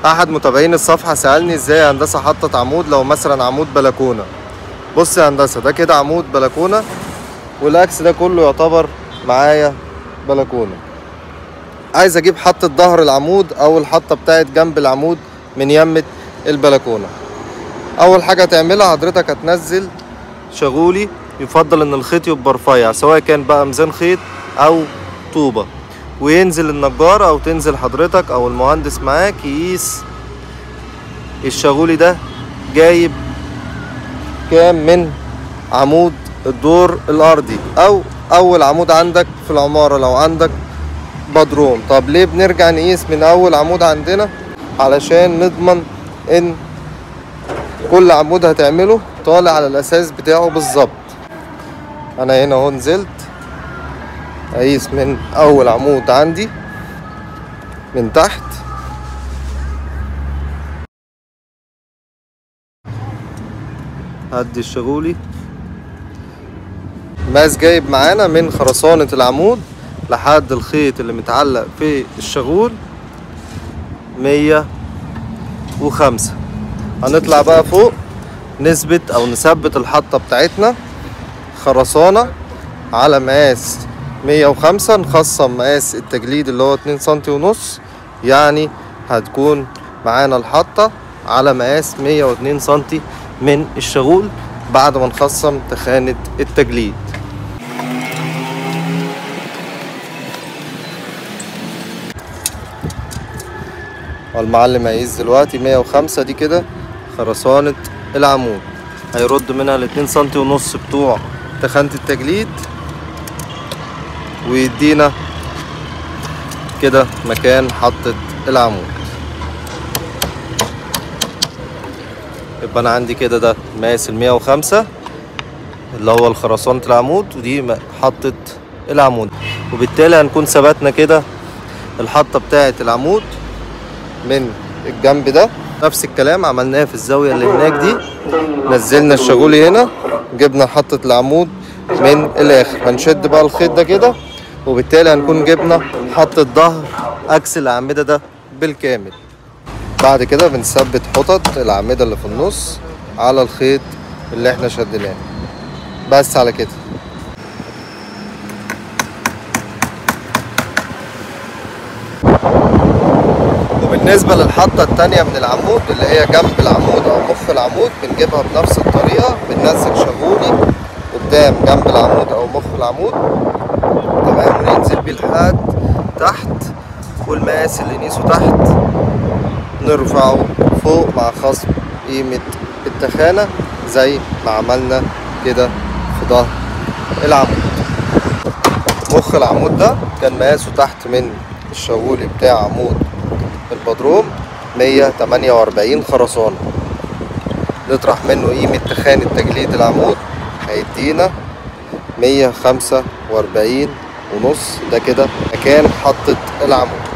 احد متابعين الصفحة سألني ازاي هندسة حطت عمود لو مثلا عمود بلكونة. بص يا هندسة، ده كده عمود بلكونة، والاكس ده كله يعتبر معايا بلكونة. عايز اجيب حطة ظهر العمود او الحطة بتاعت جنب العمود من يمة البلكونة. اول حاجة هتعملها حضرتك هتنزل شغولي. يفضل ان الخيط يبقى رفيع، سواء كان بقى ميزان خيط او طوبة، وينزل النجار او تنزل حضرتك او المهندس معاك يقيس الشغولي ده جايب كام من عمود الدور الارضي او اول عمود عندك في العمارة لو عندك بدروم. طب ليه بنرجع نقيس من اول عمود عندنا؟ علشان نضمن ان كل عمود هتعمله طالع على الاساس بتاعه بالظبط. انا هنا اهو نزلت اقيس من اول عمود عندي من تحت، هدي الشغولي ماس جايب معانا من خرسانة العمود لحد الخيط اللي متعلق في الشغول 105. هنطلع بقى فوق نثبت او نثبت الحطة بتاعتنا خرسانة على مقاس 105، نخصم مقاس التجليد اللي هو 2 سنتي ونص، يعني هتكون معانا الحطة على مقاس 102 سنتي من الشغول بعد ما نخصم تخانة التجليد. والمعلم هيقيس دلوقتي 105. دي كده خرسانة العمود، هيرد منها ال2 سنتي ونص بتوع تخانة التجليد، ويدينا كده مكان حطة العمود. يبقى انا عندي كده ده مقاس 105 اللي هو الخرسانة العمود، ودي حطة العمود، وبالتالي هنكون ثبتنا كده الحطة بتاعة العمود من الجنب ده. نفس الكلام عملناه في الزاوية اللي هناك دي، نزلنا الشغولي هنا، جبنا حطة العمود من الاخر، هنشد بقى الخيط ده كده، وبالتالي هنكون جبنا حطة ظهر عكس الأعمدة ده بالكامل. بعد كده بنثبت حطط الأعمدة اللي في النص على الخيط اللي احنا شدناه. بس على كده. وبالنسبة للحطة التانية من العمود اللي هي جنب العمود أو مخ العمود، بنجيبها بنفس الطريقة، بننزل شغولي قدام جنب العمود أو مخ العمود، تمام، وننزل بيه لحد تحت، والمقاس اللي نقيسه تحت نرفعه فوق مع خصم قيمة التخانة زي ما عملنا كده في ظهر العمود. مخ العمود ده كان مقاسه تحت من الشغولي بتاع عمود البدروم 148 خرسانة، نطرح منه قيمة تخانة تجليد العمود هيدينا 145 ونص. ده كده مكان حطة العمود.